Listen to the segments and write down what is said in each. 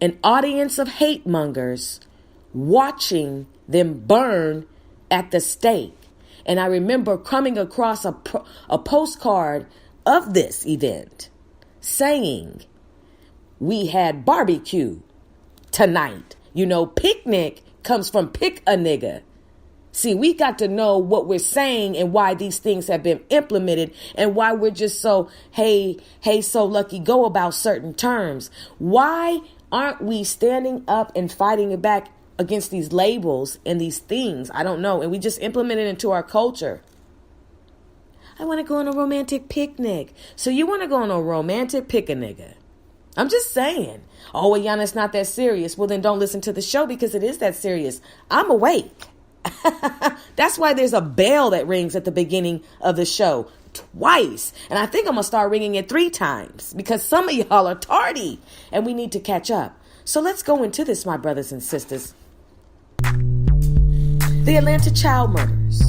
an audience of hate mongers watching them burn at the stake. And I remember coming across a postcard of this event saying, we had barbecue tonight. You know, picnic comes from pick a nigga. See, we got to know what we're saying and why these things have been implemented and why we're just so, hey, so lucky go about certain terms. Why aren't we standing up and fighting it back against these labels and these things? I don't know. And we just implement it into our culture. I want to go on a romantic picnic. So you want to go on a romantic pick a nigga. I'm just saying. Oh, Ayanna, it's not that serious. Well, then don't listen to the show because it is that serious. I'm awake. That's why there's a bell that rings at the beginning of the show twice. And I think I'm going to start ringing it 3 times because some of y'all are tardy and we need to catch up. So let's go into this, my brothers and sisters. The Atlanta child murders.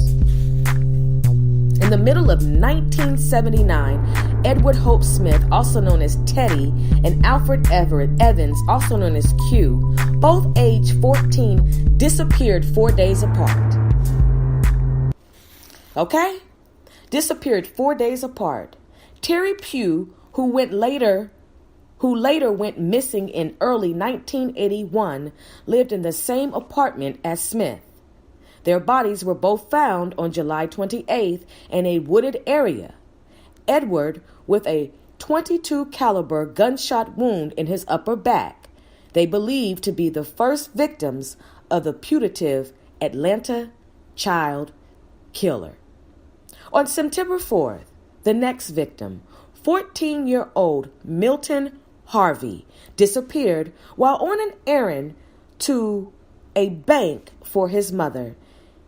In the middle of 1979, Edward Hope Smith, also known as Teddy, and Alfred Everett Evans, also known as Q, both age 14, disappeared 4 days apart. Okay? Disappeared 4 days apart. Terry Pugh, who later went missing in early 1981, lived in the same apartment as Smith. Their bodies were both found on July 28th in a wooded area. Edward with a .22 caliber gunshot wound in his upper back. They believed to be the first victims of the putative Atlanta child killer. On September 4th, the next victim, 14-year-old Milton Harvey, disappeared while on an errand to a bank for his mother.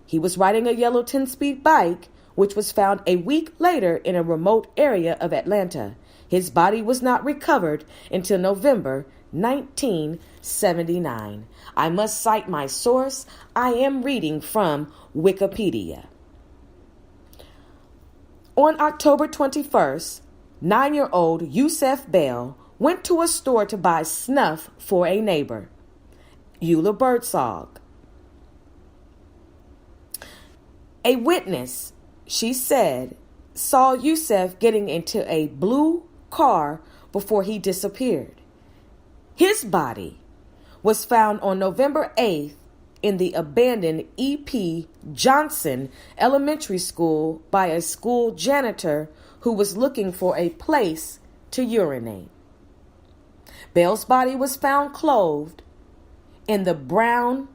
He was riding a yellow 10-speed bike, which was found a week later in a remote area of Atlanta. His body was not recovered until November 1979. I must cite my source. I am reading from Wikipedia. On October 21st, 9-year-old Yusef Bell went to a store to buy snuff for a neighbor, Eula Birdsong. A witness, she said, saw Yusef getting into a blue car before he disappeared. His body was found on November 8th in the abandoned E.P. Johnson Elementary School by a school janitor who was looking for a place to urinate. Bell's body was found clothed in brown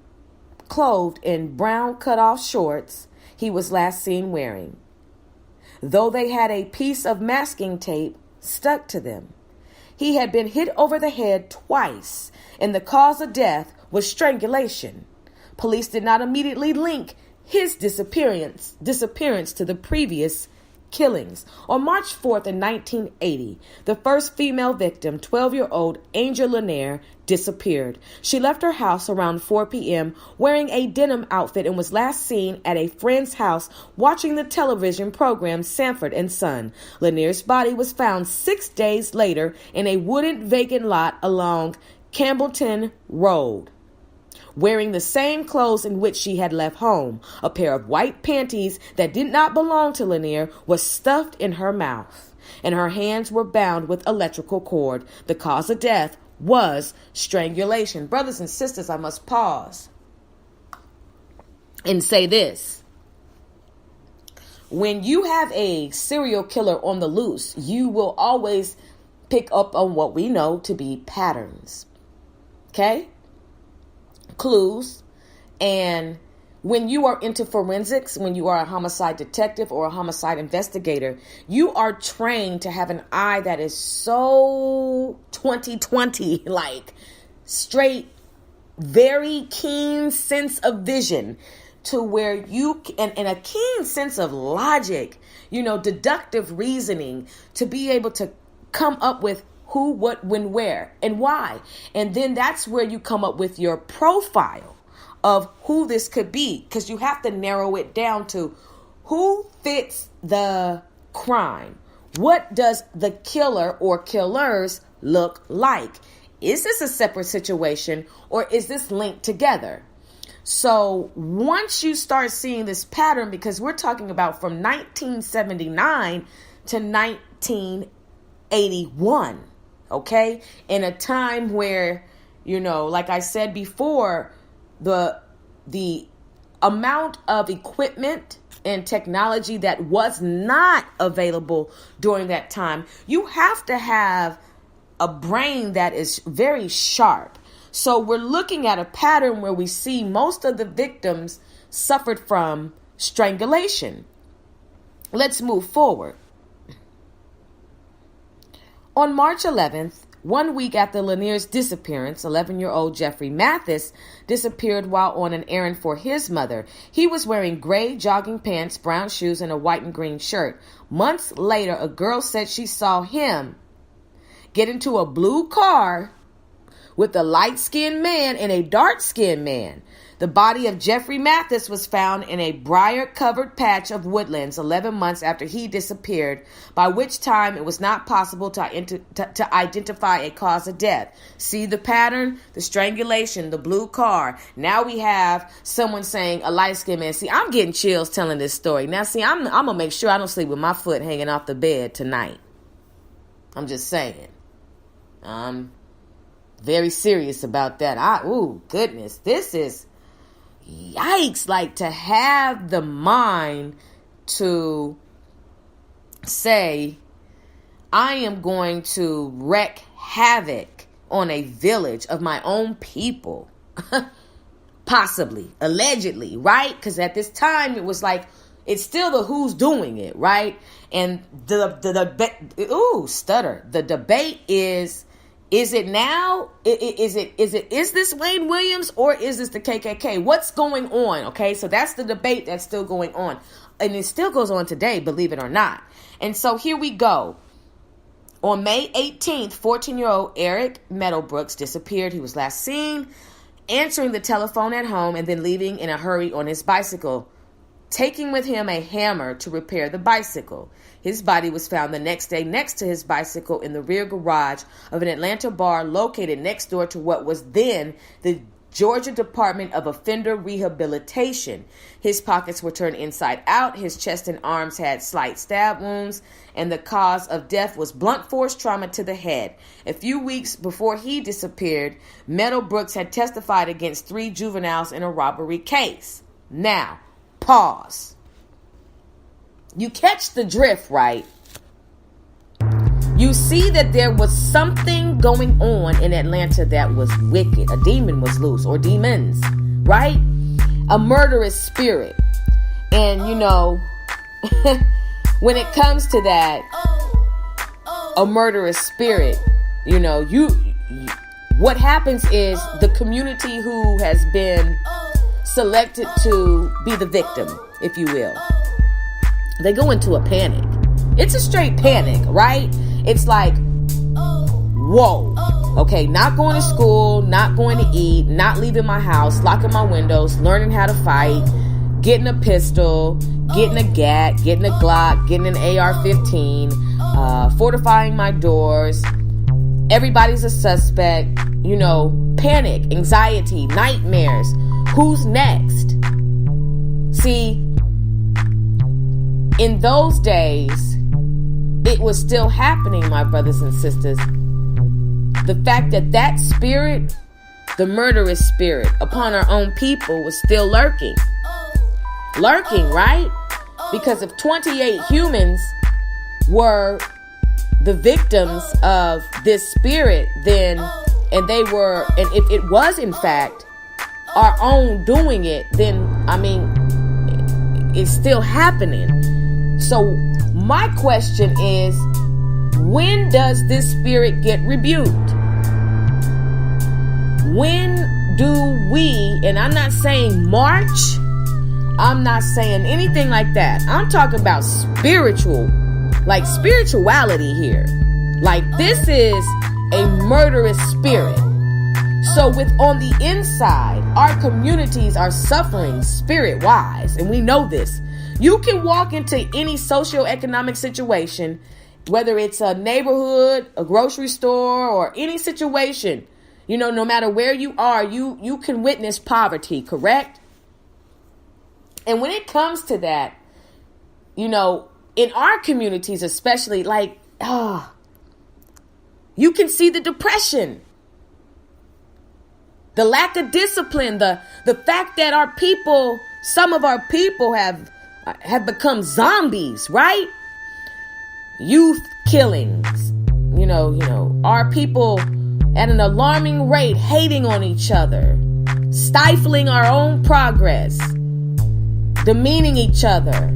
cutoff shorts he was last seen wearing, though they had a piece of masking tape stuck to them. He had been hit over the head twice, and the cause of death was strangulation. Police did not immediately link his disappearance to the previous killings. On March 4th in 1980, the first female victim, 12-year-old Angel Lanier, disappeared. She left her house around 4 p.m. wearing a denim outfit and was last seen at a friend's house watching the television program Sanford and Son. Lanier's body was found 6 days later in a wooded vacant lot along Campbellton Road, wearing the same clothes in which she had left home. A pair of white panties that did not belong to Lanier was stuffed in her mouth, and her hands were bound with electrical cord. The cause of death was strangulation. Brothers and sisters, I must pause and say this. When you have a serial killer on the loose, you will always pick up on what we know to be patterns. Okay? Clues. And when you are into forensics, when you are a homicide detective or a homicide investigator, you are trained to have an eye that is so 20/20, like straight, very keen sense of vision, to where you and a keen sense of logic, deductive reasoning, to be able to come up with who, what, when, where, and why. And then that's where you come up with your profile of who this could be, because you have to narrow it down to who fits the crime. What does the killer or killers look like? is this a separate situation or is this linked together? So once you start seeing this pattern, because we're talking about from 1979 to 1981, okay, in a time where, like I said before, the amount of equipment and technology that was not available during that time, you have to have a brain that is very sharp. So we're looking at a pattern where we see most of the victims suffered from strangulation. Let's move forward. On March 11th, 1 week after Lanier's disappearance, 11-year-old Jeffrey Mathis disappeared while on an errand for his mother. He was wearing gray jogging pants, brown shoes, and a white and green shirt. Months later, a girl said she saw him get into a blue car with a light-skinned man and a dark-skinned man. The body of Jeffrey Mathis was found in a briar-covered patch of woodlands 11 months after he disappeared, by which time it was not possible to identify a cause of death. See the pattern? The strangulation, the blue car. Now we have someone saying a light-skinned man. See, I'm getting chills telling this story. Now, see, I'm going to make sure I don't sleep with my foot hanging off the bed tonight. I'm just saying. I'm very serious about that. Goodness, this is yikes. Like, to have the mind to say, I am going to wreak havoc on a village of my own people. Possibly, allegedly, right? Because at this time it was like, it's still the who's doing it, right? And the debate is it now? Is this Wayne Williams or is this the KKK? What's going on? Okay, so that's the debate that's still going on. And it still goes on today, believe it or not. And so here we go. On May 18th, 14-year-old Eric Meadowbrooks disappeared. He was last seen answering the telephone at home and then leaving in a hurry on his bicycle, taking with him a hammer to repair the bicycle. His body was found the next day next to his bicycle in the rear garage of an Atlanta bar located next door to what was then the Georgia Department of Offender Rehabilitation. His pockets were turned inside out. His chest and arms had slight stab wounds, and the cause of death was blunt force trauma to the head. A few weeks before he disappeared, Meadowbrooks had testified against 3 juveniles in a robbery case. Now, pause. You catch the drift, right? You see that there was something going on in Atlanta that was wicked. A demon was loose, or demons, right? A murderous spirit. And, when it comes to that, a murderous spirit, what happens is the community who has been selected to be the victim, if you will, they go into a panic. It's a straight panic, right? It's like, whoa, okay, not going to school, not going to eat, not leaving my house, locking my windows, learning how to fight, getting a pistol, getting a gat, getting a Glock, getting an AR-15, fortifying my doors. Everybody's a suspect, panic, anxiety, nightmares. Who's next? See, in those days, it was still happening, my brothers and sisters. The fact that spirit, the murderous spirit upon our own people, was still lurking. Lurking, right? Because if 28 humans were the victims of this spirit, and if it was in fact our own doing it, then, it's still happening. So my question is, when does this spirit get rebuked? When do we, and I'm not saying March, I'm not saying anything like that. I'm talking about spirituality here. Like, this is a murderous spirit. So on the inside, our communities are suffering spirit-wise, and we know this. You can walk into any socioeconomic situation, whether it's a neighborhood, a grocery store, or any situation, No matter where you are, you can witness poverty, correct? And when it comes to that, in our communities, especially, you can see the depression, the lack of discipline, the fact that some of our people have become zombies, right? Youth killings, our people at an alarming rate, hating on each other, stifling our own progress, demeaning each other.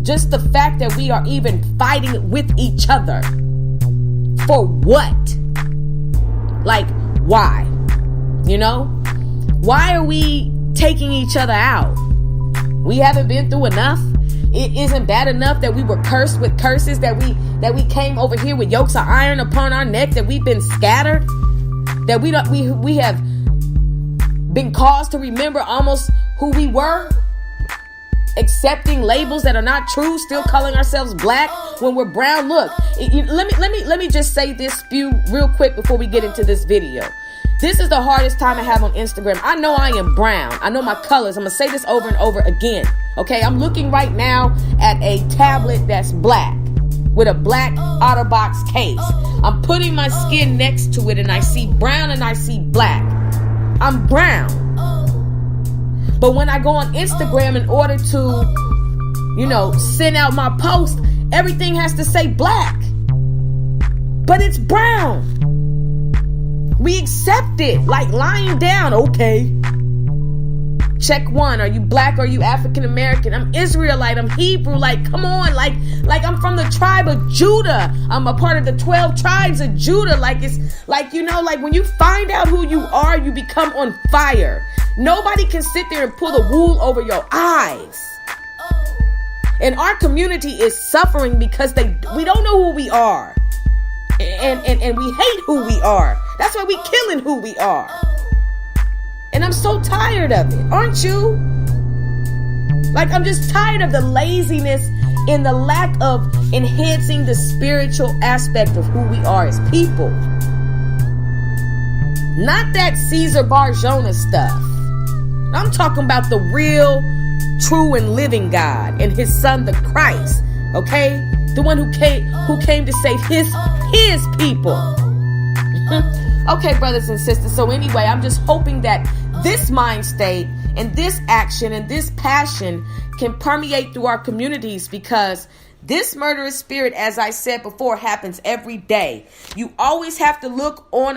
Just the fact that we are even fighting with each other. For what? Why? Why are we taking each other out? We haven't been through enough. It isn't bad enough that we were cursed with curses, that we came over here with yokes of iron upon our neck, that we've been scattered, that we have been caused to remember almost who we were. Accepting labels that are not true, still calling ourselves black when we're brown. Look, let me just say this real quick before we get into this video. This is the hardest time I have on Instagram. I know I am brown. I know my colors. I'm gonna say this over and over again. Okay, I'm looking right now at a tablet that's black with a black OtterBox case. I'm putting my skin next to it and I see brown and I see black. I'm brown. But when I go on Instagram in order to, send out my post, everything has to say black. But it's brown. We accept it, like lying down. Okay. Check one. Are you black or are you African American? I'm Israelite. I'm Hebrew. Come on. Like I'm from the tribe of Judah. I'm a part of the 12 tribes of Judah. When you find out who you are, you become on fire. Nobody can sit there and pull the wool over your eyes. And our community is suffering because we don't know who we are. And we hate who we are. That's why we killing who we are. And I'm so tired of it. Aren't you? I'm just tired of the laziness and the lack of enhancing the spiritual aspect of who we are as people. Not that Caesar Barjona stuff. I'm talking about the real, true, and living God and his son, the Christ. Okay? The one who came to save his people. Okay, brothers and sisters. So anyway, I'm just hoping that this mind state and this action and this passion can permeate through our communities, because this murderous spirit, as I said before, happens every day. You always have to look on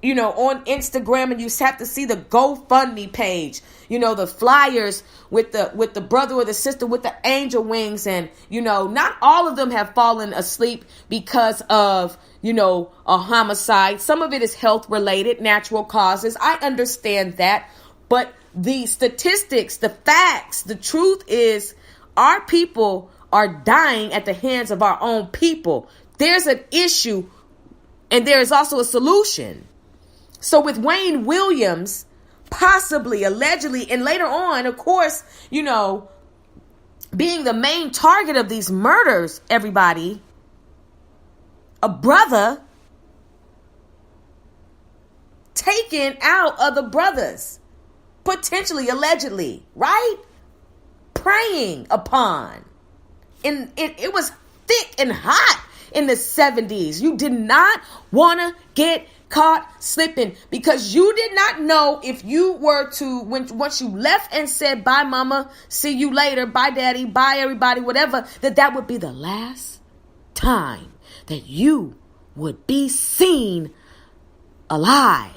Instagram, and you have to see the GoFundMe page, the flyers with the brother or the sister with the angel wings. And, not all of them have fallen asleep because of, a homicide. Some of it is health related, natural causes. I understand that. But the statistics, the facts, the truth is our people are dying at the hands of our own people. There's an issue and there is also a solution. So with Wayne Williams, possibly, allegedly, and later on, of course, being the main target of these murders, everybody, a brother taken out other brothers, potentially, allegedly, right? Preying upon. And it was thick and hot in the 70s. You did not want to get caught slipping, because you did not know if you were to, once you left and said, bye mama, see you later, bye daddy, bye everybody, whatever, that would be the last time that you would be seen alive.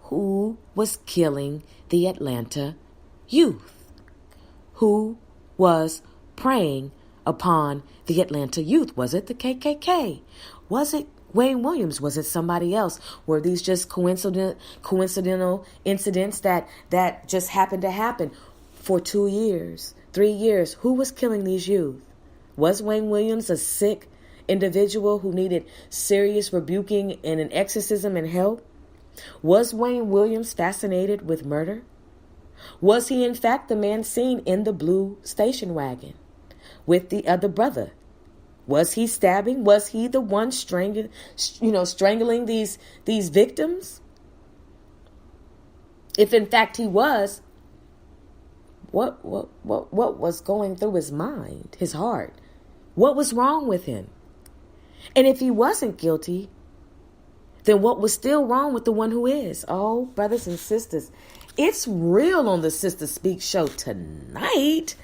Who was killing the Atlanta youth? Who was preying upon the Atlanta youth? Was it the KKK? Was it Wayne Williams? Was it somebody else? Were these just coincidental incidents that just happened to happen for 2 years, 3 years? Who was killing these youth? Was Wayne Williams a sick individual who needed serious rebuking and an exorcism and help? Was Wayne Williams fascinated with murder? Was he in fact the man seen in the blue station wagon with the other brother Was he stabbing? Was he the one strangling these victims? If in fact he was, what was going through his mind, his heart? What was wrong with him? And if he wasn't guilty, then what was still wrong with the one who is? Oh, brothers and sisters, it's real on the Sister Speak show tonight.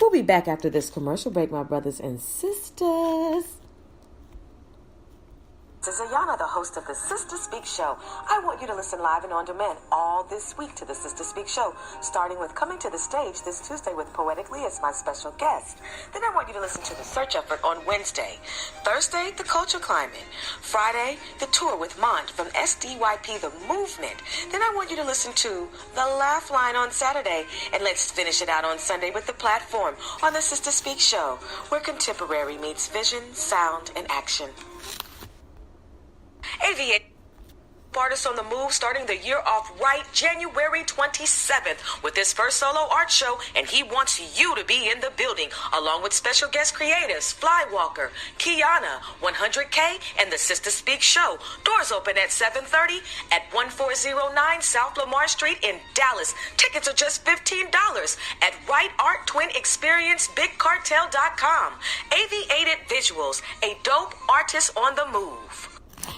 We'll be back after this commercial break, my brothers and sisters. This is Ayanna, the host of the Sister Speak Show. I want you to listen live and on demand all this week to the Sister Speak Show, starting with coming to the stage this Tuesday with Poetic Lee as my special guest. Then I want you to listen to the Search Effort on Wednesday. Thursday, the Culture Climate. Friday, the Tour with Mont from SDYP, The Movement. Then I want you to listen to the Laugh Line on Saturday. And let's finish it out on Sunday with the Platform on the Sister Speak Show, where contemporary meets vision, sound, and action. Aviate artist on the move, starting the year off right January 27th with his first solo art show, and he wants you to be in the building along with special guest creatives Flywalker, Kiana, 100K, and the Sister Speak Show. Doors open at 7:30 at 1409 South Lamar Street in Dallas. Tickets are just $15 at Right Art Twin Experience BigCartel.com. Aviated Visuals, a dope artist on the move.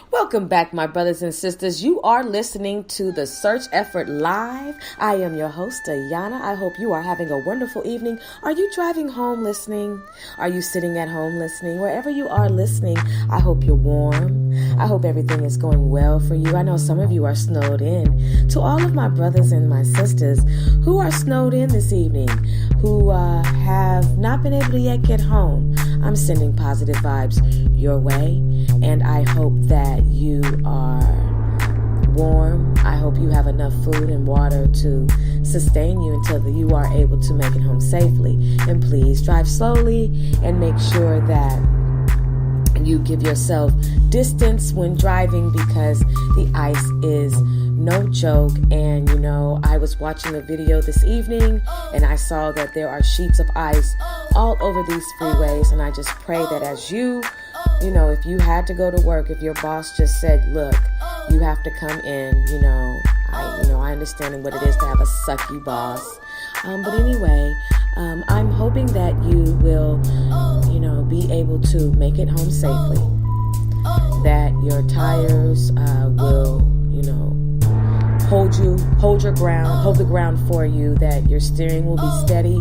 Welcome back, my brothers and sisters. You are listening to the Search Effort Live. I am your host, Ayanna. I hope you are having a wonderful evening. Are you driving home listening? Are you sitting at home listening? Wherever you are listening, I hope you're warm. I hope everything is going well for you. I know some of you are snowed in. To all of my brothers and my sisters who are snowed in this evening, who have not been able to yet get home, I'm sending positive vibes your way, and I hope that you are warm. I hope you have enough food and water to sustain you until you are able to make it home safely. And please drive slowly and make sure that you give yourself distance when driving, because the ice is no joke. And I was watching a video this evening and I saw that there are sheets of ice all over these freeways, and I just pray that as if you had to go to work, if your boss just said, look, you have to come in, I understand what it is to have a sucky boss. But anyway, I'm hoping that you will, be able to make it home safely, that your tires will, hold the ground for you, that your steering will be steady,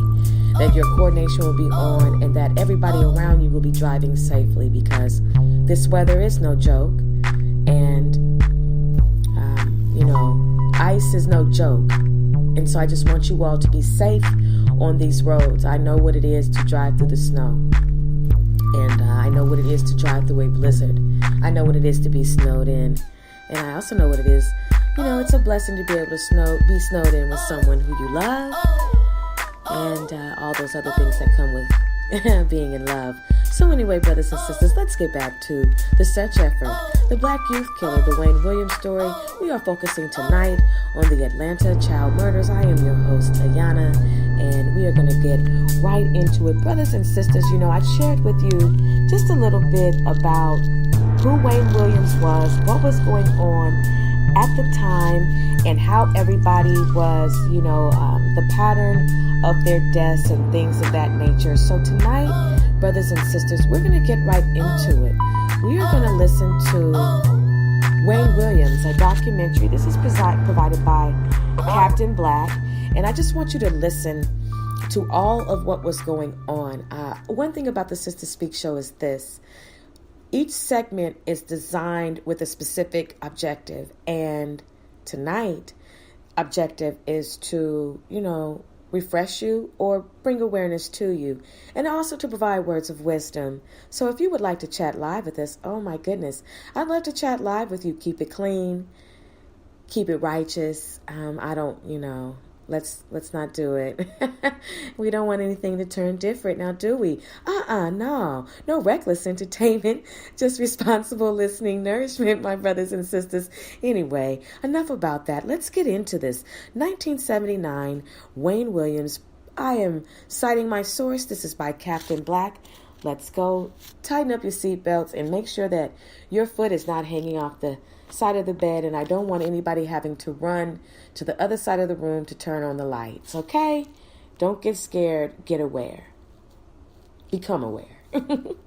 that your coordination will be on, and that everybody around you will be driving safely, because this weather is no joke, and ice is no joke. And so I just want you all to be safe on these roads. I know what it is to drive through the snow, and I know what it is to drive through a blizzard. I know what it is to be snowed in, and I also know what it is. It's a blessing to be able to be snowed in with someone who you love, and all those other things that come with being in love. So anyway, brothers and sisters, let's get back to the Search Effort, the Black Youth Killer, the Wayne Williams story. We are focusing tonight on the Atlanta child murders. I am your host, Ayanna, and we are going to get right into it. Brothers and sisters, I shared with you just a little bit about who Wayne Williams was, what was going on at the time, and how everybody was, the pattern of their deaths and things of that nature. So tonight, brothers and sisters, we're going to get right into it. We are going to listen to Wayne Williams, a documentary. This is provided by Captain Black, and I just want you to listen to all of what was going on. One thing about the Sister Speak show is this. Each segment is designed with a specific objective, and tonight, objective is to, refresh you or bring awareness to you, and also to provide words of wisdom. So if you would like to chat live with us, oh my goodness, I'd love to chat live with you. Keep it clean, keep it righteous. I don't, let's not do it. We don't want anything to turn different now, do we? No reckless entertainment, just responsible listening nourishment, my brothers and sisters. Anyway, enough about that. Let's get into this. 1979, Wayne Williams. I am citing my source. This is by Captain Black. Let's go. Tighten up your seatbelts and make sure that your foot is not hanging off the side of the bed. And I don't want anybody having to run to the other side of the room to turn on the lights, okay? Don't get scared. Get aware. Become aware.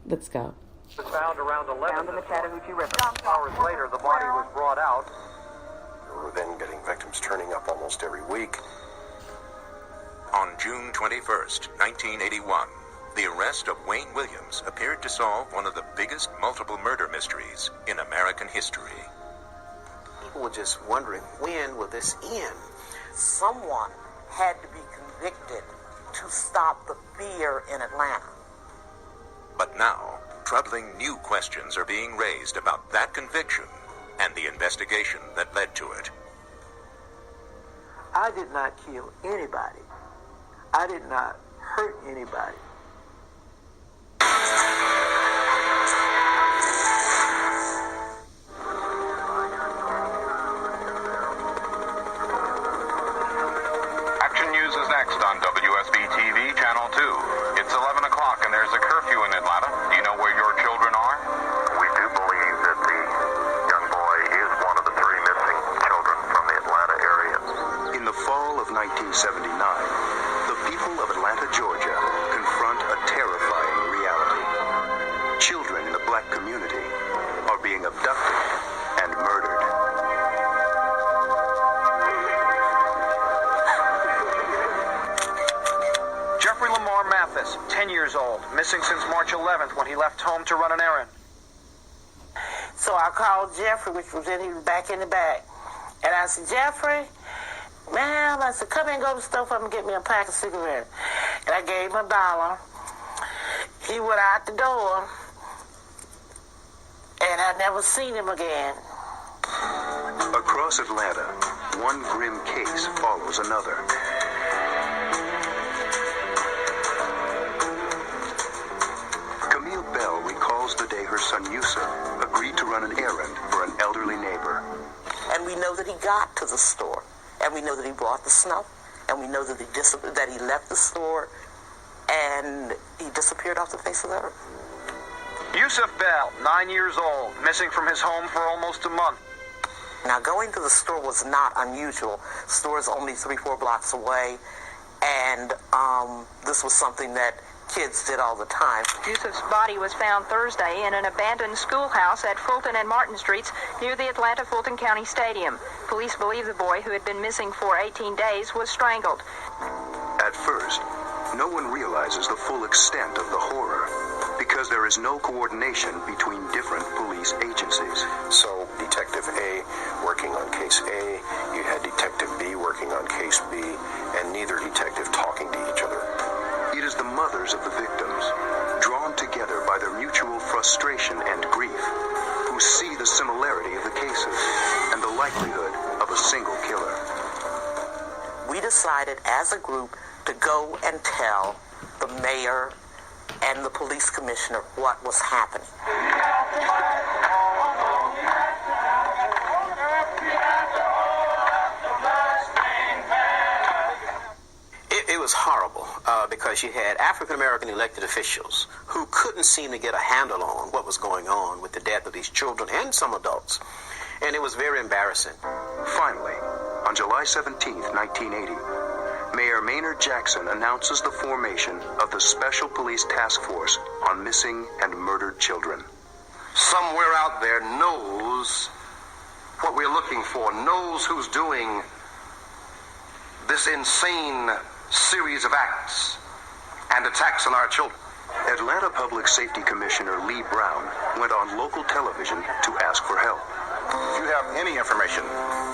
Let's go. Was found around 11 in the Chattahoochee River. Hours later, the body was brought out. We were then getting victims turning up almost every week. On June 21st, 1981, the arrest of Wayne Williams appeared to solve one of the biggest multiple murder mysteries in American history. People were just wondering, when will this end? Someone had to be convicted to stop the fear in Atlanta. But now, troubling new questions are being raised about that conviction and the investigation that led to it. I did not kill anybody. I did not hurt anybody. Action News is next on WSB-TV Channel 2. It's 11 o'clock and there's a curfew in Atlanta. Do you know where your children are? We do believe that the young boy is one of the 3 missing children from the Atlanta area. In the fall of 1979, the people of Atlanta, Georgia, confront a terrifying reality. Children in the black community are being abducted and murdered. Jeffrey Lamar Mathis, 10 years old, missing since March 11th when he left home to run an errand. So I called Jeffrey, which was he was back in the back. And I said, Jeffrey, ma'am, I said, come in and go to the store for me and get me a pack of cigarettes. And I gave him $1. He went out the door, and I never seen him again. Across Atlanta, one grim case follows another. Camille Bell recalls the day her son Yusuf agreed to run an errand for an elderly neighbor. And we know that he got to the store. And we know that he bought the snuff. And we know that he left the store and he disappeared off the face of the earth. Yusuf Bell, 9 years old, missing from his home for almost a month. Now, going to the store was not unusual. The store is only 3-4 blocks away. And this was something that kids did all the time. Yusuf's body was found Thursday in an abandoned schoolhouse at Fulton and Martin Streets near the Atlanta-Fulton County Stadium. Police believe the boy, who had been missing for 18 days, was strangled. At first, no one realizes the full extent of the horror because there is no coordination between different police agencies. So Detective A working on case A, you had Detective B working on case B, and neither detective talking to each other. It is the mothers of the victims, drawn together by their mutual frustration and grief, who see the similarity of the cases and the likelihood of a single killer. We decided as a group to go and tell the mayor and the police commissioner what was happening. It was horrible because you had African-American elected officials who couldn't seem to get a handle on what was going on with the death of these children and some adults. And it was very embarrassing. Finally, on July 17th, 1980, Mayor Maynard Jackson announces the formation of the Special Police Task Force on Missing and Murdered Children. Somewhere out there knows what we're looking for, knows who's doing this insane series of acts and attacks on our children. Atlanta Public Safety Commissioner Lee Brown went on local television to ask for help. If you have any information,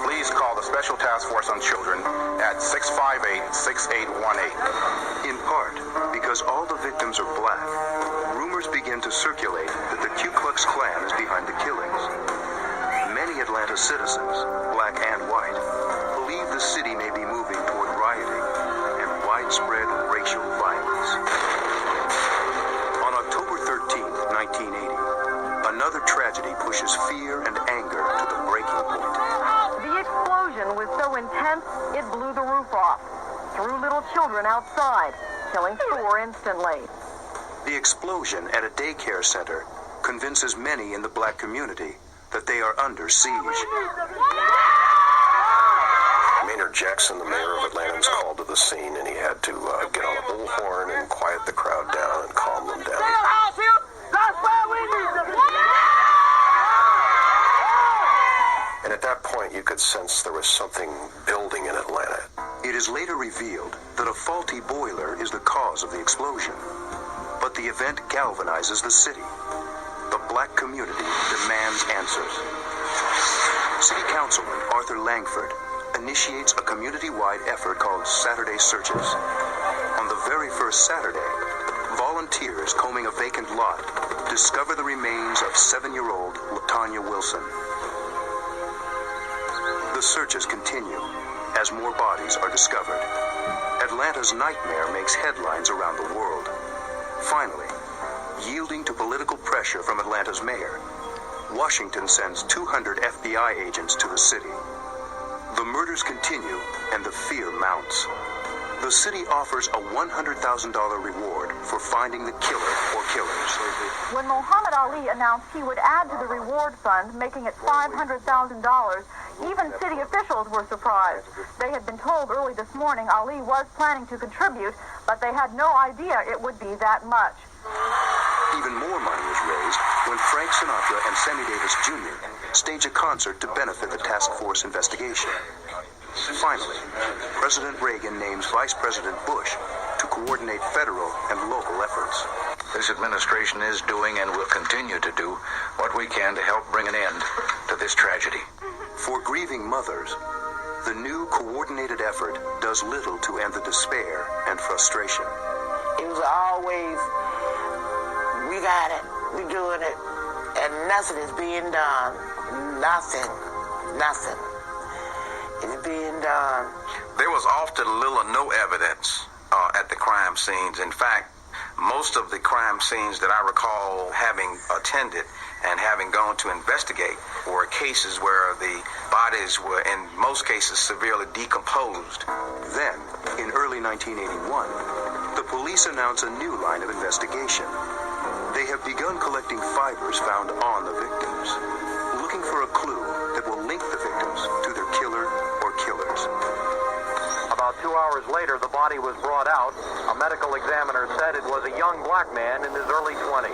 please call the Special Task Force on Children at 658-6818. In part, because all the victims are black, rumors begin to circulate that the Ku Klux Klan is behind the killings. Many Atlanta citizens, black and white, believe the city may be moving toward rioting and widespread racial violence. On October 13th, 1980, another tragedy pushes fear and anger to the breaking point. The explosion was so intense, it blew the roof off, threw little children outside, killing 4 instantly. The explosion at a daycare center convinces many in the black community that they are under siege. Maynard Jackson, the mayor of Atlanta, was called to the scene, and he had to get on a bullhorn and quiet the crowd down and calm them down. And at that point, you could sense there was something building in Atlanta. It is later revealed that a faulty boiler is the cause of the explosion. But the event galvanizes the city. The black community demands answers. City Councilman Arthur Langford initiates a community-wide effort called Saturday Searches. On the very first Saturday, volunteers combing a vacant lot discover the remains of 7-year-old LaTanya Wilson. The searches continue as more bodies are discovered. Atlanta's nightmare makes headlines around the world. Finally, yielding to political pressure from Atlanta's mayor, Washington sends 200 FBI agents to the city. The murders continue and the fear mounts. The city offers a $100,000 reward for finding the killer or killers. When Muhammad Ali announced he would add to the reward fund, making it $500,000, even city officials were surprised. They had been told early this morning Ali was planning to contribute, but they had no idea it would be that much. Even more money is raised when Frank Sinatra and Sammy Davis Jr. stage a concert to benefit the task force investigation. Finally, President Reagan names Vice President Bush to coordinate federal and local efforts. This administration is doing and will continue to do what we can to help bring an end to this tragedy. For grieving mothers, the new coordinated effort does little to end the despair and frustration. It was always, we got it, we doing it, and nothing is being done. Nothing is being done. There was often little or no evidence at the crime scenes. In fact, most of the crime scenes that I recall having attended and having gone to investigate were cases where the bodies were, in most cases, severely decomposed. Then, in early 1981, the police announce a new line of investigation. They have begun collecting fibers found on the victims, looking for a clue that will link the victims to their killer or killers. About 2 hours later, the body was brought out. A medical examiner said it was a young black man in his early 20s.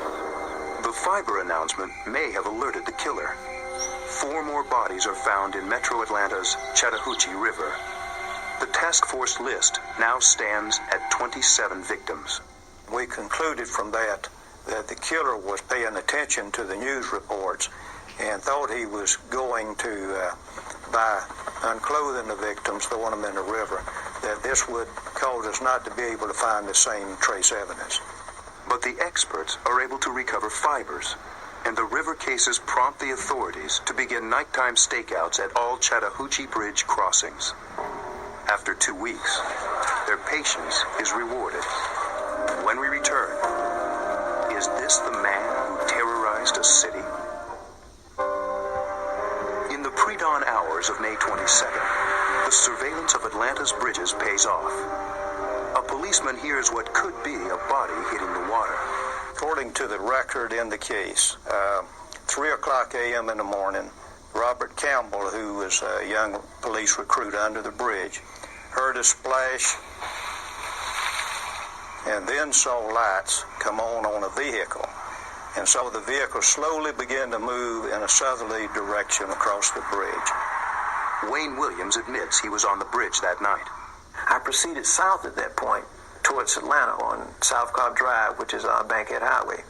The fiber announcement may have alerted the killer. 4 more bodies are found in Metro Atlanta's Chattahoochee River. The task force list now stands at 27 victims. We concluded from that the killer was paying attention to the news reports and thought he was going to, by unclothing the victims, throwing them in the river, that this would cause us not to be able to find the same trace evidence. But the experts are able to recover fibers, and the river cases prompt the authorities to begin nighttime stakeouts at all Chattahoochee Bridge crossings. After 2 weeks, their patience is rewarded. When we return, is this the man who terrorized a city? In the pre-dawn hours of May 22nd, the surveillance of Atlanta's bridges pays off. A policeman hears what could be a body hitting the water. According to the record in the case, 3 o'clock a.m. in the morning, Robert Campbell, who was a young police recruit under the bridge, heard a splash and then saw lights come on a vehicle. And so the vehicle slowly began to move in a southerly direction across the bridge. Wayne Williams admits he was on the bridge that night. I proceeded south at that point towards Atlanta on South Cobb Drive, which is our Bankhead Highway.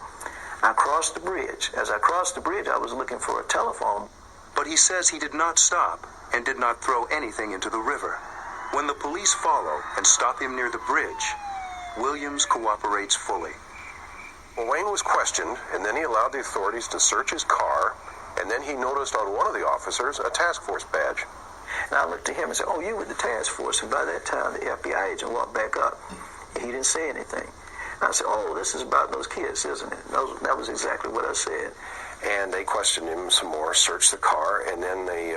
I crossed the bridge. As I crossed the bridge, I was looking for a telephone. But he says he did not stop and did not throw anything into the river. When the police follow and stop him near the bridge, Williams cooperates fully. Well, Wayne was questioned, and then he allowed the authorities to search his car, and then he noticed on one of the officers a task force badge. And I looked at him and said, "Oh, you were the task force." And by that time, the FBI agent walked back up. He didn't say anything. And I said, "Oh, this is about those kids, isn't it?" That was exactly what I said. And they questioned him some more, searched the car, and then they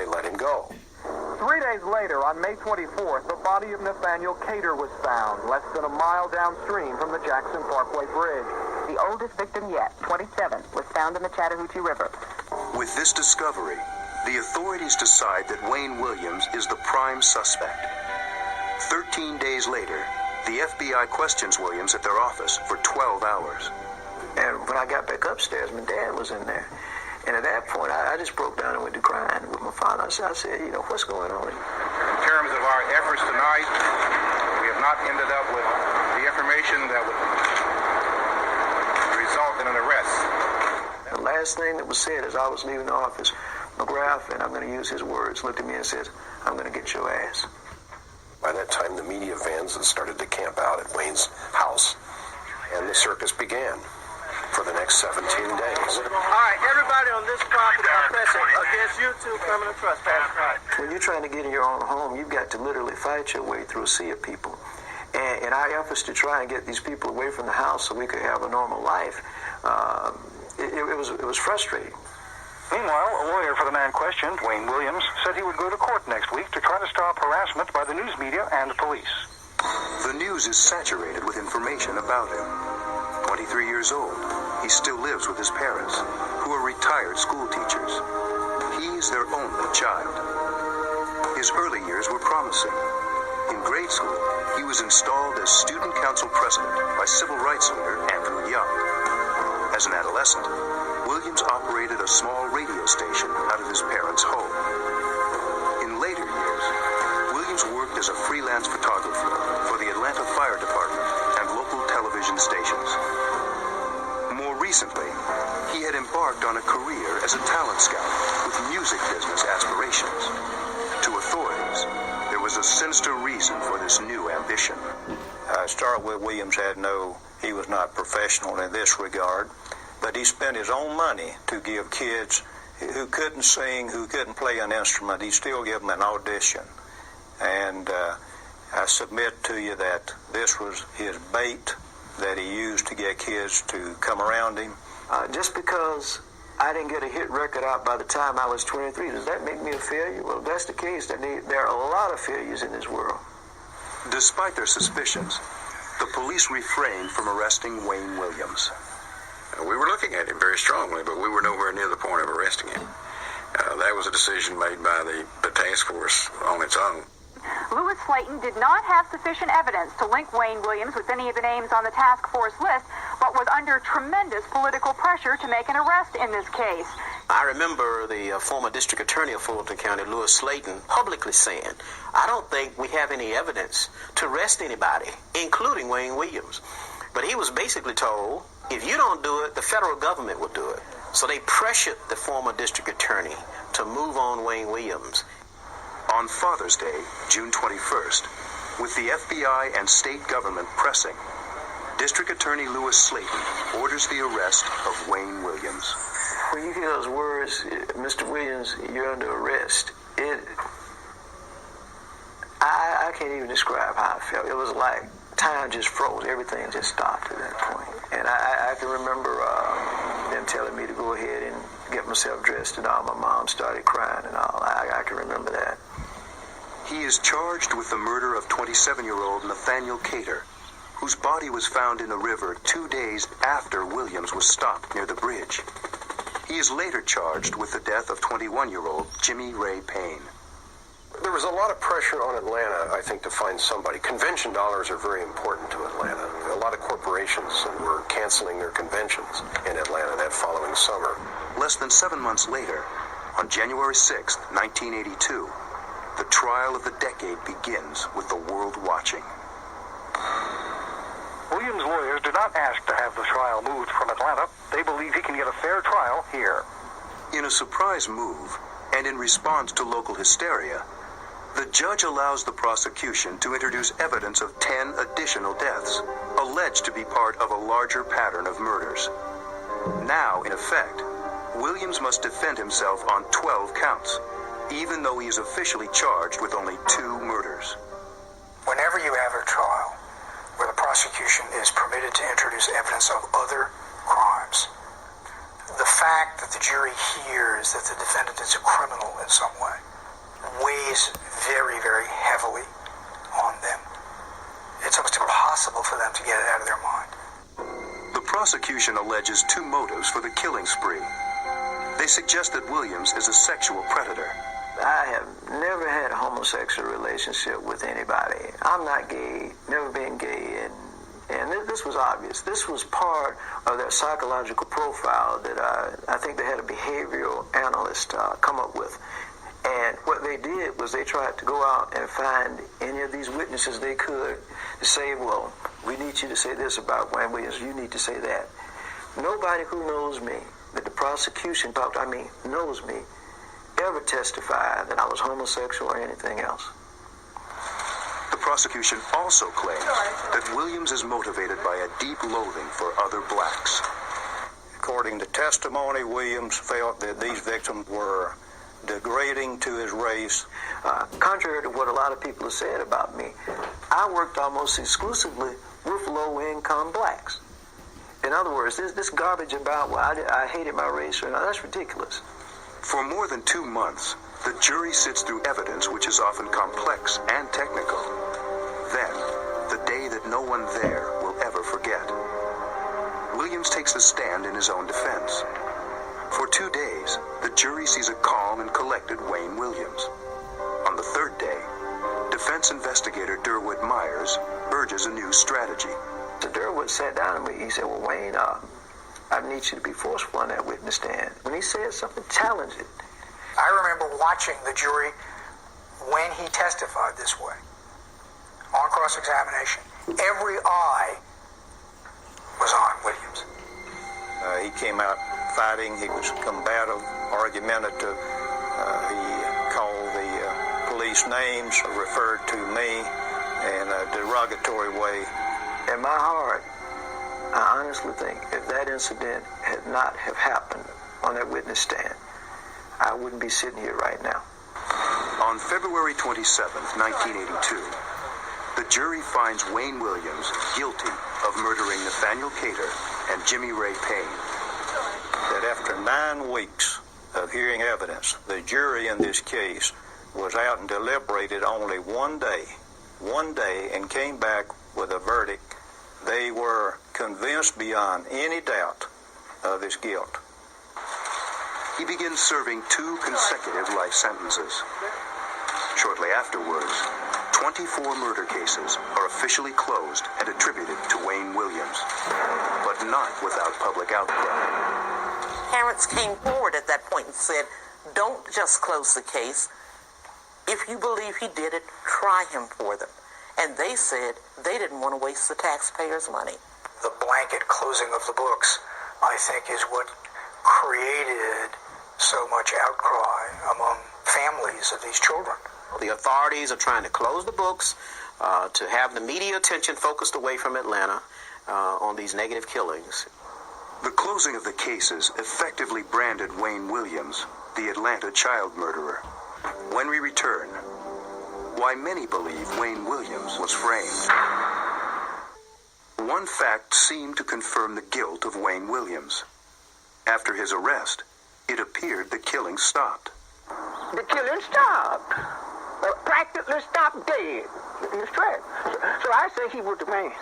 let him go. 3 days later, on May 24th, the body of Nathaniel Cater was found less than a mile downstream from the Jackson Parkway Bridge. The oldest victim yet, 27, was found in the Chattahoochee River. With this discovery, the authorities decide that Wayne Williams is the prime suspect. 13 days later, the FBI questions Williams at their office for 12 hours. And when I got back upstairs, my dad was in there. And at that point, I just broke down and went to crying with my father. I said, what's going on? In terms of our efforts tonight, we have not ended up with the information that would result in an arrest. The last thing that was said as I was leaving the office, McGrath, and I'm going to use his words, looked at me and said, "I'm going to get your ass." By that time, the media vans had started to camp out at Wayne's house, and the circus began for the next 17 days. All right, everybody on this property are pressing against you two criminal trespass. When you're trying to get in your own home, you've got to literally fight your way through a sea of people. And in our efforts to try and get these people away from the house so we could have a normal life, it was frustrating. Meanwhile, a lawyer for the man questioned, Wayne Williams, said he would go to court next week to try to stop harassment by the news media and police. The news is saturated with information about him. 23 years old, he still lives with his parents, who are retired school teachers. He is their only child. His early years were promising. In grade school, he was installed as student council president by civil rights leader Andrew Young. As an adolescent, Williams operated a small radio station out of his parents' home. In later years, Williams worked as a freelance photographer for the Atlanta Fire Department and local television stations. More recently, he had embarked on a career as a talent scout with music business aspirations. To authorities, there was a sinister reason for this new ambition. I start with Williams he was not professional in this regard, but he spent his own money to give kids who couldn't sing, who couldn't play an instrument, he still gave them an audition. And I submit to you that this was his bait that he used to get kids to come around him. Just because I didn't get a hit record out by the time I was 23, does that make me a failure? Well, if that's the case, then there are a lot of failures in this world. Despite their suspicions, the police refrained from arresting Wayne Williams. We were looking at him very strongly, but we were nowhere near the point of arresting him. That was a decision made by the task force on its own. Lewis Slayton did not have sufficient evidence to link Wayne Williams with any of the names on the task force list, but was under tremendous political pressure to make an arrest in this case. I remember the former district attorney of Fulton County, Lewis Slayton, publicly saying, "I don't think we have any evidence to arrest anybody, including Wayne Williams." But he was basically told, if you don't do it, the federal government will do it. So they pressured the former district attorney to move on Wayne Williams. On Father's Day, June 21st, with the FBI and state government pressing, District Attorney Lewis Slayton orders the arrest of Wayne Williams. When you hear those words, "Mr. Williams, you're under arrest," I can't even describe how I felt. It was like time just froze. Everything just stopped at that point. And I can remember them telling me to go ahead and get myself dressed and all. My mom started crying and all. I can remember that. He is charged with the murder of 27-year-old Nathaniel Cater, whose body was found in a river 2 days after Williams was stopped near the bridge. He is later charged with the death of 21-year-old Jimmy Ray Payne. There was a lot of pressure on Atlanta, I think, to find somebody. Convention dollars are very important to Atlanta. A lot of corporations were canceling their conventions in Atlanta that following summer. Less than 7 months later, on January 6, 1982, the trial of the decade begins with the world watching. Williams' lawyers did not ask to have the trial moved from Atlanta. They believe he can get a fair trial here. In a surprise move, and in response to local hysteria, the judge allows the prosecution to introduce evidence of 10 additional deaths, alleged to be part of a larger pattern of murders. Now, in effect, Williams must defend himself on 12 counts, even though he is officially charged with only 2 murders. Whenever you have a trial where the prosecution is permitted to introduce evidence of other crimes, the fact that the jury hears that the defendant is a criminal in some way weighs very, very heavily on them. It's almost impossible for them to get it out of their mind. The prosecution alleges two motives for the killing spree. They suggest that Williams is a sexual predator. I have never had a homosexual relationship with anybody. I'm not gay, never been gay, and this was obvious. This was part of their psychological profile that I think they had a behavioral analyst come up with. And what they did was they tried to go out and find any of these witnesses they could to say, well, we need you to say this about Wayne Williams, you need to say that. Nobody who knows me, that the prosecution knows me, ever testified that I was homosexual or anything else. The prosecution also claims that Williams is motivated by a deep loathing for other blacks. According to testimony, Williams felt that these victims were degrading to his race. Contrary to what a lot of people have said about me, I worked almost exclusively with low-income blacks. In other words, this garbage about, well, I hated my race, or no, that's ridiculous. For more than 2 months, the jury sits through evidence which is often complex and technical. Then, the day that no one there will ever forget, Williams takes the stand in his own defense. For 2 days, the jury sees a calm and collected Wayne Williams. On the third day, defense investigator Durwood Myers urges a new strategy. So Durwood sat down with me. He said, well, Wayne, I need you to be forceful on that witness stand. When he says something, challenge it. I remember watching the jury when he testified this way on cross-examination. Every eye was on Williams. He came out fighting. He was combative, argumentative. He called the police names, referred to me in a derogatory way. In my heart, I honestly think if that incident had not have happened on that witness stand, I wouldn't be sitting here right now. On February 27th, 1982, the jury finds Wayne Williams guilty of murdering Nathaniel Cater and Jimmy Ray Payne. That after 9 weeks of hearing evidence, the jury in this case was out and deliberated only one day, and came back with a verdict. They were convinced beyond any doubt of his guilt. He begins serving 2 consecutive life sentences. Shortly afterwards, 24 murder cases are officially closed and attributed to Wayne Williams, but not without public outcry. Parents came forward at that point and said, don't just close the case. If you believe he did it, try him for them. And they said they didn't want to waste the taxpayers' money. The blanket closing of the books, I think, is what created so much outcry among families of these children. The authorities are trying to close the books to have the media attention focused away from Atlanta on these negative killings. The closing of the cases effectively branded Wayne Williams the Atlanta child murderer. When we return, why many believe Wayne Williams was framed. One fact seemed to confirm the guilt of Wayne Williams. After his arrest, it appeared the killing stopped. The killing stopped. Practically stopped dead in his tracks. So I say he was the man.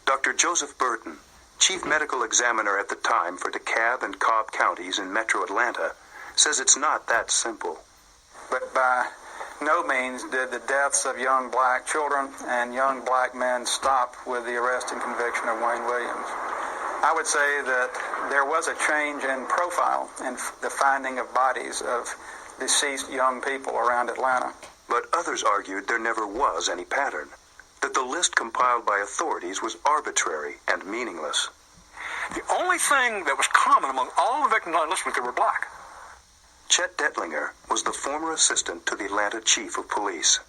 Dr. Joseph Burton, chief medical examiner at the time for DeKalb and Cobb counties in metro Atlanta, says it's not that simple. But by no means did the deaths of young black children and young black men stop with the arrest and conviction of Wayne Williams. I would say that there was a change in profile in the finding of bodies of deceased young people around Atlanta. But others argued there never was any pattern, that the list compiled by authorities was arbitrary and meaningless. The only thing that was common among all the victims on the list was they were black. Chet Detlinger was the former assistant to the Atlanta chief of police.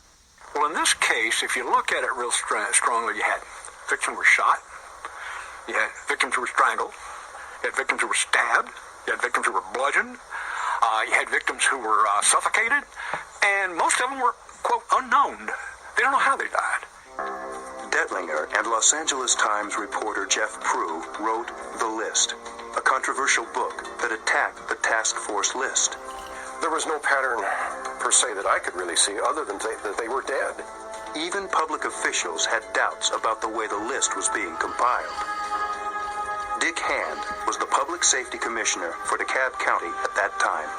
Well, in this case, if you look at it real strongly, you had victims who were shot, you had victims who were strangled, you had victims who were stabbed, you had victims who were bludgeoned, you had victims who were suffocated, and most of them were, quote, unknown. They don't know how they died. Detlinger and Los Angeles Times reporter Jeff Prue wrote The List, a controversial book that attacked the task force list. There was no pattern per se that I could really see other than that they were dead. Even public officials had doubts about the way the list was being compiled. Dick Hand was the Public Safety Commissioner for DeKalb County at that time.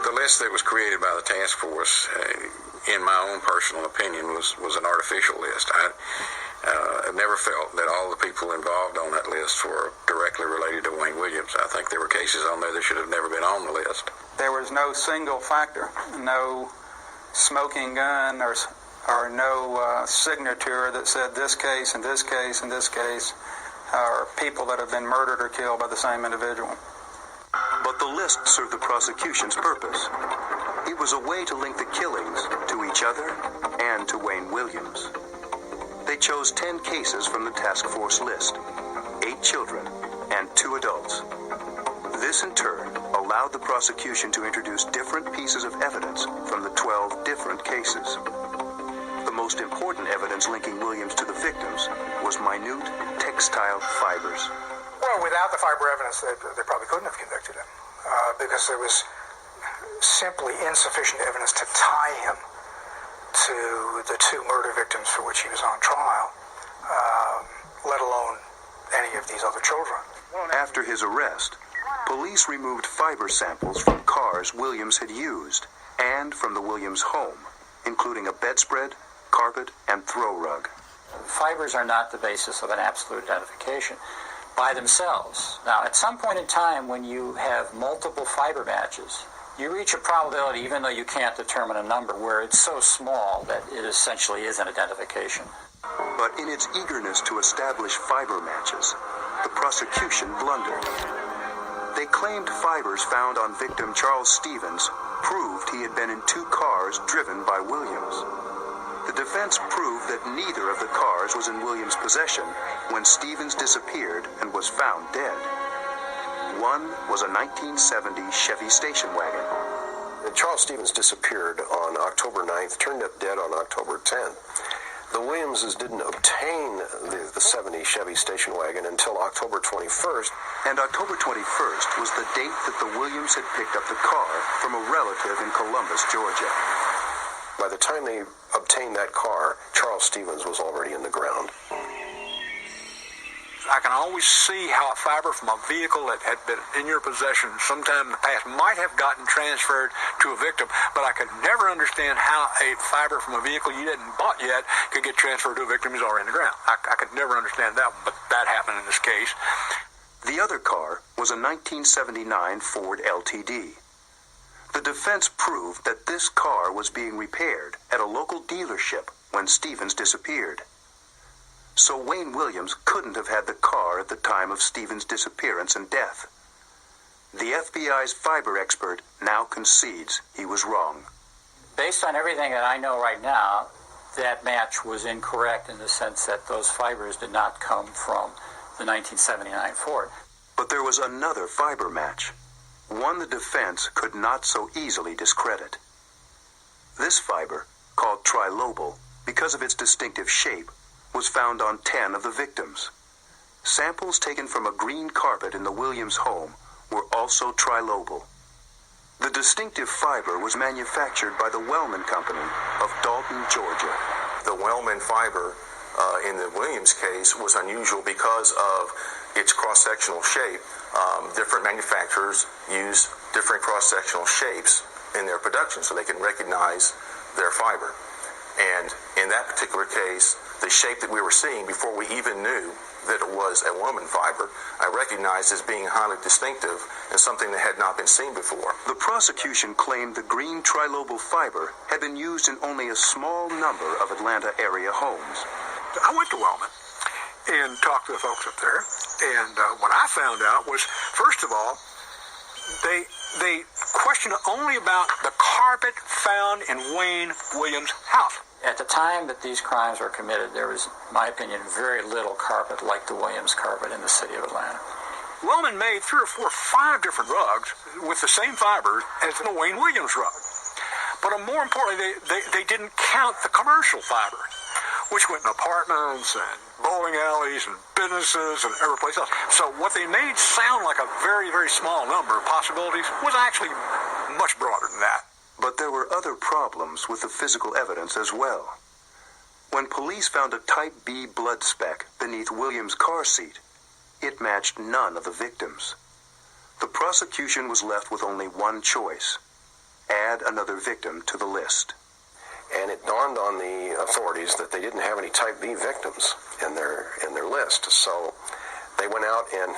The list that was created by the task force, in my own personal opinion, was an artificial list. I never felt that all the people involved on that list were directly related to Wayne Williams. I think there were cases on there that should have never been on the list. There was no single factor, no smoking gun or no signature that said this case and this case and this case are people that have been murdered or killed by the same individual. But the list served the prosecution's purpose. It was a way to link the killings to each other and to Wayne Williams. They chose 10 cases from the task force list, 8 children and 2 adults. This, in turn, allowed the prosecution to introduce different pieces of evidence from the 12 different cases. The most important evidence linking Williams to the victims was minute textile fibers. Well, without the fiber evidence, they probably couldn't have convicted him because there was simply insufficient evidence to tie him to the 2 murder victims for which he was on trial, let alone any of these other children. After his arrest, police removed fiber samples from cars Williams had used and from the Williams home, including a bedspread, carpet, and throw rug. Fibers are not the basis of an absolute identification by themselves. Now, at some point in time when you have multiple fiber matches, you reach a probability, even though you can't determine a number, where it's so small that it essentially is an identification. But in its eagerness to establish fiber matches, the prosecution blundered. They claimed fibers found on victim Charles Stevens proved he had been in 2 cars driven by Williams. The defense proved that neither of the cars was in Williams' possession when Stevens disappeared and was found dead. One was a 1970 Chevy station wagon. Charles Stevens disappeared on October 9th, turned up dead on October 10th. The Williamses didn't obtain the 70 Chevy station wagon until October 21st. And October 21st was the date that the Williams had picked up the car from a relative in Columbus, Georgia. By the time they obtained that car, Charles Stevens was already in the ground. I can always see how a fiber from a vehicle that had been in your possession sometime in the past might have gotten transferred to a victim, but I could never understand how a fiber from a vehicle you hadn't bought yet could get transferred to a victim who's already in the ground. I could never understand that one, but that happened in this case. The other car was a 1979 Ford LTD. The defense proved that this car was being repaired at a local dealership when Stevens disappeared. So Wayne Williams couldn't have had the car at the time of Stevens' disappearance and death. The FBI's fiber expert now concedes he was wrong. Based on everything that I know right now, that match was incorrect in the sense that those fibers did not come from the 1979 Ford. But there was another fiber match, one the defense could not so easily discredit. This fiber, called trilobal because of its distinctive shape, was found on 10 of the victims. Samples taken from a green carpet in the Williams home were also trilobal. The distinctive fiber was manufactured by the Wellman Company of Dalton, Georgia. The Wellman fiber in the Williams case was unusual because of its cross-sectional shape. Different manufacturers use different cross-sectional shapes in their production so they can recognize their fiber. And in that particular case, the shape that we were seeing before we even knew that it was a Wellman fiber, I recognized as being highly distinctive and something that had not been seen before. The prosecution claimed the green trilobal fiber had been used in only a small number of Atlanta area homes. I went to Wellman and talked to the folks up there, and what I found out was, first of all, they questioned only about the carpet found in Wayne Williams' house. At the time that these crimes were committed, there was, in my opinion, very little carpet like the Williams carpet in the city of Atlanta. Wellman made 3 or 4 or 5 different rugs with the same fibers as the Wayne Williams rug. But more importantly, they didn't count the commercial fibers, which went in apartments and bowling alleys and businesses and every place else. So what they made sound like a very, very small number of possibilities was actually much broader than that. But there were other problems with the physical evidence as well. When police found a type B blood speck beneath Williams' car seat, it matched none of the victims. The prosecution was left with only one choice: add another victim to the list. And it dawned on the authorities that they didn't have any type B victims in their list. So they went out and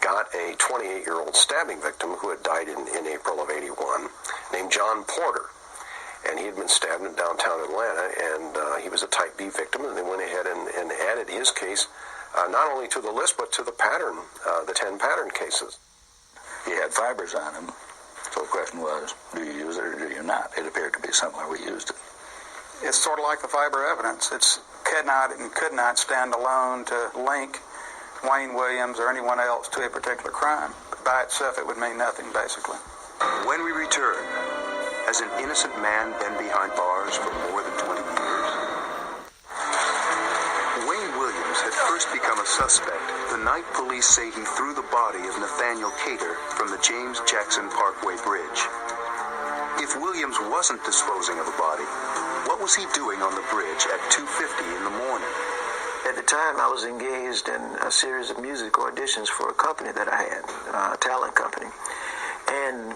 got a 28-year-old stabbing victim who had died in April of '81, named John Porter. And he had been stabbed in downtown Atlanta, and he was a type B victim, and they went ahead and added his case not only to the list, but to the pattern, the 10 pattern cases. He had fibers on him, so the question was, do you use it or do you not? It appeared to be similar. We used it. It's sort of like the fiber evidence. It could not stand alone to link Wayne Williams or anyone else to a particular crime. By itself, it would mean nothing, basically. When we return, has an innocent man been behind bars for more than 20 years? Wayne Williams had first become a suspect the night police say he threw the body of Nathaniel Cater from the James Jackson Parkway Bridge. If Williams wasn't disposing of a body, what was he doing on the bridge at 2:50 in the morning? At the time, I was engaged in a series of music auditions for a company that I had, a talent company. And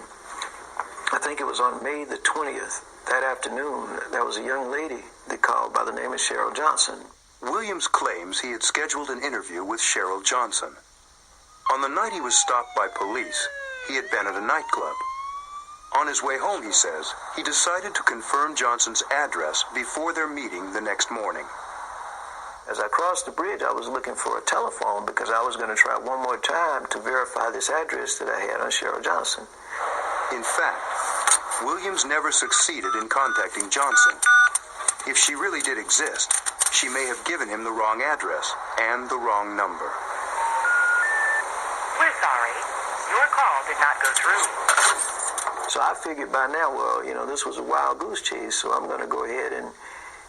I think it was on May the 20th, that afternoon, there was a young lady that called by the name of Cheryl Johnson. Williams claims he had scheduled an interview with Cheryl Johnson. On the night he was stopped by police, he had been at a nightclub. On his way home, he says, he decided to confirm Johnson's address before their meeting the next morning. As I crossed the bridge, I was looking for a telephone because I was going to try one more time to verify this address that I had on Cheryl Johnson. In fact, Williams never succeeded in contacting Johnson. If she really did exist, she may have given him the wrong address and the wrong number. We're sorry. Your call did not go through. So I figured by now, well, this was a wild goose chase, so I'm going to go ahead and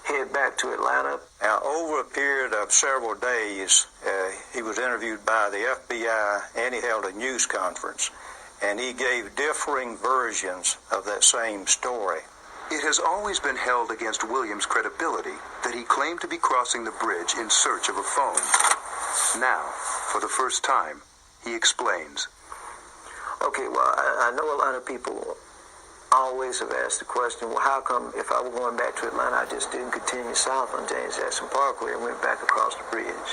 head back to Atlanta. Now, over a period of several days, he was interviewed by the FBI, and he held a news conference, and he gave differing versions of that same story. It has always been held against Williams' credibility that he claimed to be crossing the bridge in search of a phone. Now, for the first time, he explains. Okay, well, I know a lot of people always have asked the question, well, how come if I were going back to Atlanta, I just didn't continue south on James Jackson Parkway and went back across the bridge?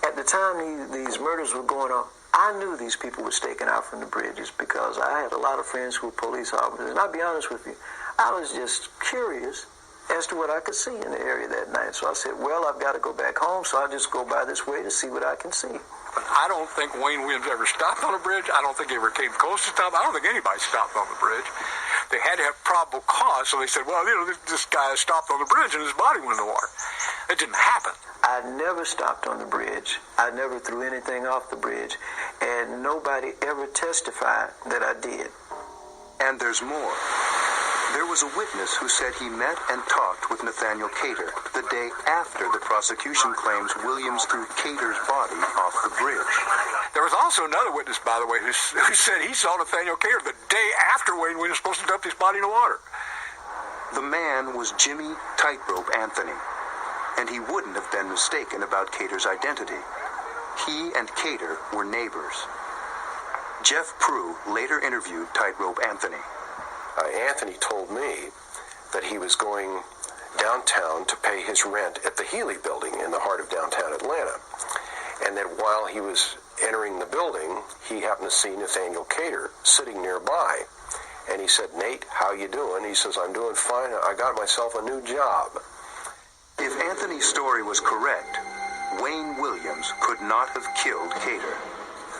At the time these murders were going on, I knew these people were staking out from the bridges because I had a lot of friends who were police officers. And I'll be honest with you, I was just curious as to what I could see in the area that night. So I said, well, I've got to go back home, so I'll just go by this way to see what I can see. But I don't think Wayne Williams ever stopped on a bridge. I don't think he ever came close to stop. I don't think anybody stopped on the bridge. They had to have probable cause, so they said, well, this guy stopped on the bridge and his body went in the water. It didn't happen. I never stopped on the bridge. I never threw anything off the bridge, and nobody ever testified that I did. And there's more. There was a witness who said he met and talked with Nathaniel Cater the day after the prosecution claims Williams threw Cater's body off the bridge. There was also another witness, by the way, who said he saw Nathaniel Cater the day after Wayne Williams was supposed to dump his body in the water. The man was Jimmy Tightrope Anthony, and he wouldn't have been mistaken about Cater's identity. He and Cater were neighbors. Jeff Prue later interviewed Tightrope Anthony. Anthony told me that he was going downtown to pay his rent at the Healy building in the heart of downtown Atlanta. And that while he was entering the building, he happened to see Nathaniel Cater sitting nearby. And he said, Nate, how you doing? He says, I'm doing fine. I got myself a new job. If Anthony's story was correct, Wayne Williams could not have killed Cater.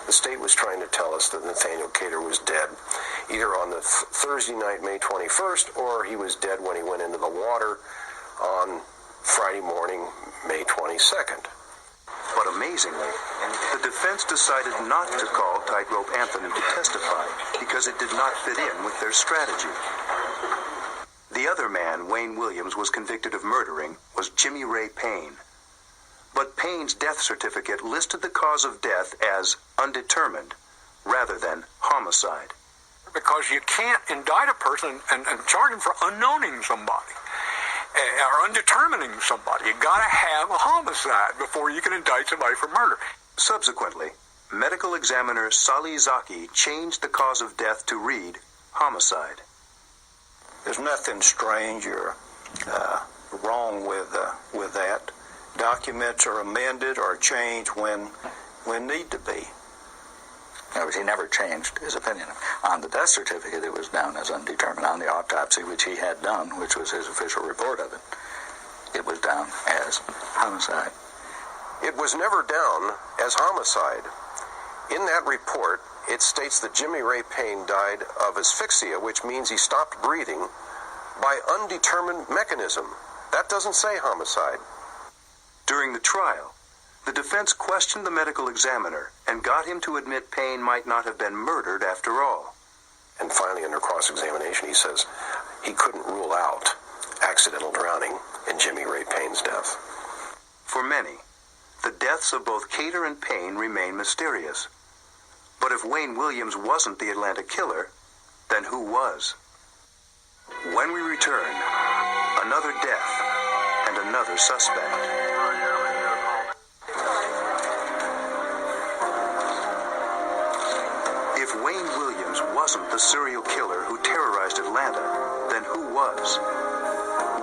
The state was trying to tell us that Nathaniel Cater was dead, either on the Thursday night, May 21st, or he was dead when he went into the water on Friday morning, May 22nd. But amazingly, the defense decided not to call Tightrope Anthony to testify because it did not fit in with their strategy. The other man Wayne Williams was convicted of murdering was Jimmy Ray Payne. But Payne's death certificate listed the cause of death as undetermined rather than homicide. because you can't indict a person and charge him for unknowing somebody or undetermining somebody. You got to have a homicide before you can indict somebody for murder. Subsequently, medical examiner Sali Zaki changed the cause of death to read homicide. There's nothing strange or wrong with that. Documents are amended or changed when need to be. He never changed his opinion. On the death certificate, it was down as undetermined. On the autopsy, which he had done, which was his official report of it, it was down as homicide. It was never down as homicide. In that report, it states that Jimmy Ray Payne died of asphyxia, which means he stopped breathing, by undetermined mechanism. That doesn't say homicide. During the trial, the defense questioned the medical examiner and got him to admit Payne might not have been murdered after all. And finally, under cross-examination, he says he couldn't rule out accidental drowning in Jimmy Ray Payne's death. For many, the deaths of both Cater and Payne remain mysterious. But if Wayne Williams wasn't the Atlanta killer, then who was? When we return, another death and another suspect. If Wayne Williams wasn't the serial killer who terrorized Atlanta, then who was?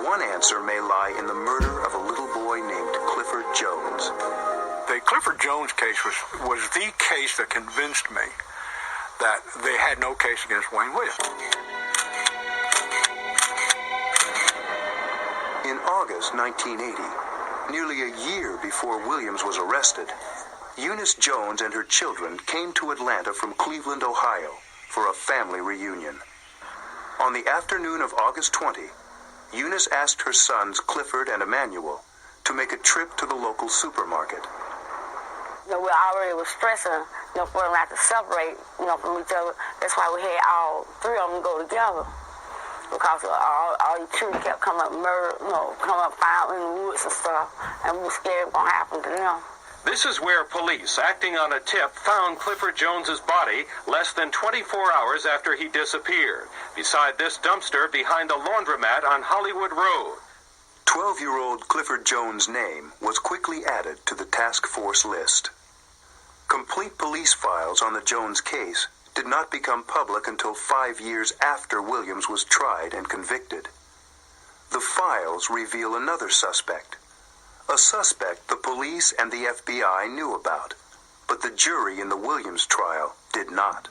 One answer may lie in the murder of a little boy named Clifford Jones. The Clifford Jones case was the case that convinced me that they had no case against Wayne Williams. In August 1980, nearly a year before Williams was arrested, Eunice Jones and her children came to Atlanta from Cleveland, Ohio, for a family reunion. On the afternoon of August 20, Eunice asked her sons Clifford and Emmanuel to make a trip to the local supermarket. We already was stressing, for them not to separate, from each other. That's why we had all three of them go together. Because all these children kept coming up coming up found in the woods and stuff, and we were scared it was going to happen to them. This is where police, acting on a tip, found Clifford Jones's body less than 24 hours after he disappeared, beside this dumpster behind the laundromat on Hollywood Road. 12-year-old Clifford Jones' name was quickly added to the task force list. Complete police files on the Jones case did not become public until 5 years after Williams was tried and convicted. The files reveal another suspect. A suspect the police and the FBI knew about, but the jury in the Williams trial did not.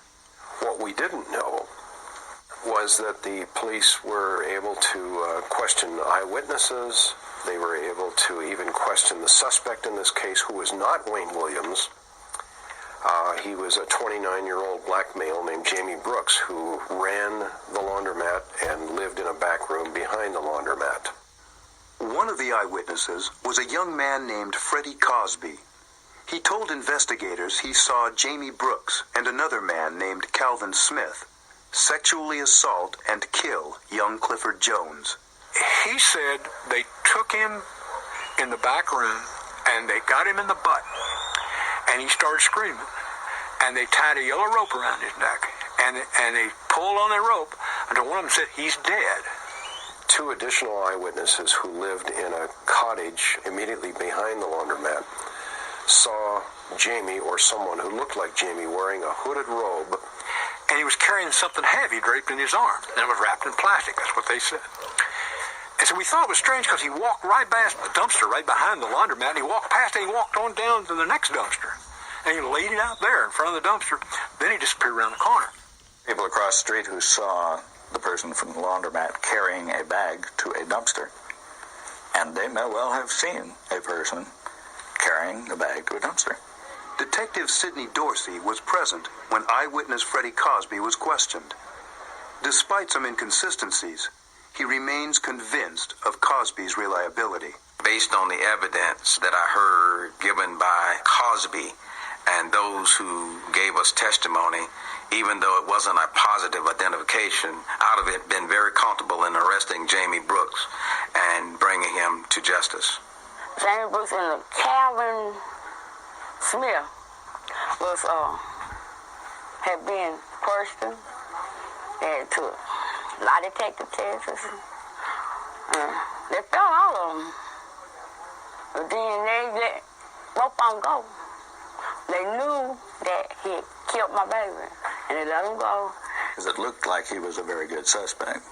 What we didn't know was that the police were able to question eyewitnesses. They were able to even question the suspect in this case, who was not Wayne Williams. He was a 29-year-old black male named Jamie Brooks, who ran the laundromat and lived in a back room behind the laundromat. One of the eyewitnesses was a young man named Freddie Cosby. He told investigators he saw Jamie Brooks and another man named Calvin Smith sexually assault and kill young Clifford Jones. He said they took him in the back room and they got him in the butt, and he started screaming, and they tied a yellow rope around his neck, and they pulled on that rope until one of them said, "He's dead." Two additional eyewitnesses who lived in a cottage immediately behind the laundromat saw Jamie, or someone who looked like Jamie, wearing a hooded robe. And he was carrying something heavy draped in his arm, and it was wrapped in plastic. That's what they said. And so we thought it was strange because he walked right past the dumpster right behind the laundromat, and he walked past it and he walked on down to the next dumpster. And he laid it out there in front of the dumpster. Then he disappeared around the corner. People across the street who saw the person from the laundromat carrying a bag to a dumpster, and they may well have seen a person carrying a bag to a dumpster. Detective Sidney Dorsey was present when eyewitness Freddie Cosby was questioned. Despite some inconsistencies, he remains convinced of Cosby's reliability. Based on the evidence that I heard given by Cosby and those who gave us testimony, even though it wasn't a positive identification, out of it been very comfortable in arresting Jamie Brooks and bringing him to justice. Jamie Brooks and Calvin Smith had been questioned, They had to lie detector tests. They found all of them. But then they let both of them go. They knew that he had killed my baby, and they let him go. Because it looked like he was a very good suspect,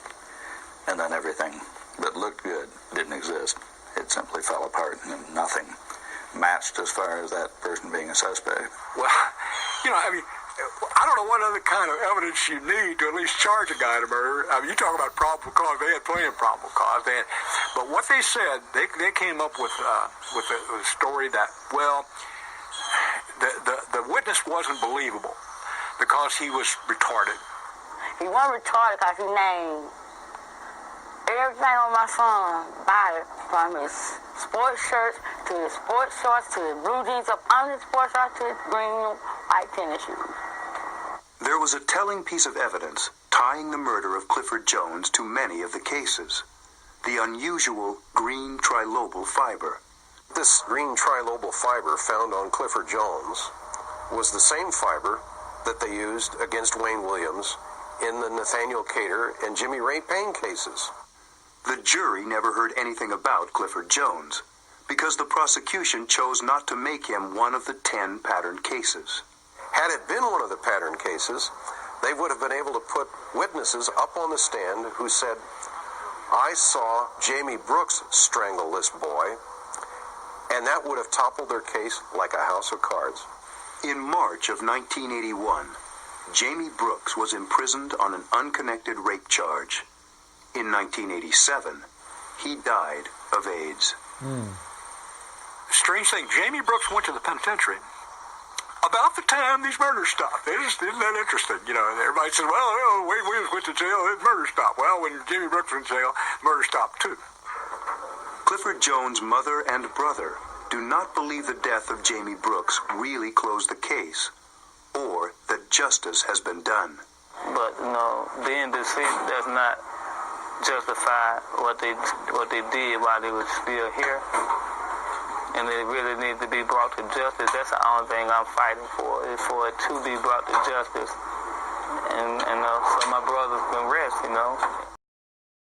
and then everything that looked good didn't exist. It simply fell apart, and nothing matched as far as that person being a suspect. Well, I mean, I don't know what other kind of evidence you need to at least charge a guy to murder. I mean, you talk about probable cause. They had plenty of probable cause. But what they said, they came up with a story that, well, the witness wasn't believable because he was retarded. He wasn't retarded because he named everything on my son's body, from his sports shirts to his sports shorts to his blue jeans up under his sports shorts to his green white tennis shoes. There was a telling piece of evidence tying the murder of Clifford Jones to many of the cases. The unusual green trilobal fiber. This green trilobal fiber found on Clifford Jones was the same fiber that they used against Wayne Williams in the Nathaniel Cater and Jimmy Ray Payne cases. The jury never heard anything about Clifford Jones because the prosecution chose not to make him one of the 10 pattern cases. Had it been one of the pattern cases, they would have been able to put witnesses up on the stand who said, I saw Jamie Brooks strangle this boy, and that would have toppled their case like a house of cards. In March of 1981, Jamie Brooks was imprisoned on an unconnected rape charge. In 1987, he died of AIDS. Strange thing, Jamie Brooks went to the penitentiary about the time these murders stopped. Isn't that interesting? Everybody says, well, Wayne Williams went to jail, his murder stopped. Well, when Jamie Brooks went to jail, murder stopped too. Clifford Jones' mother and brother do not believe the death of Jamie Brooks really closed the case, or that justice has been done. But, being deceased does not justify what they did while they were still here. And they really need to be brought to justice. That's the only thing I'm fighting for, is for it to be brought to justice. And so my brothers can rest,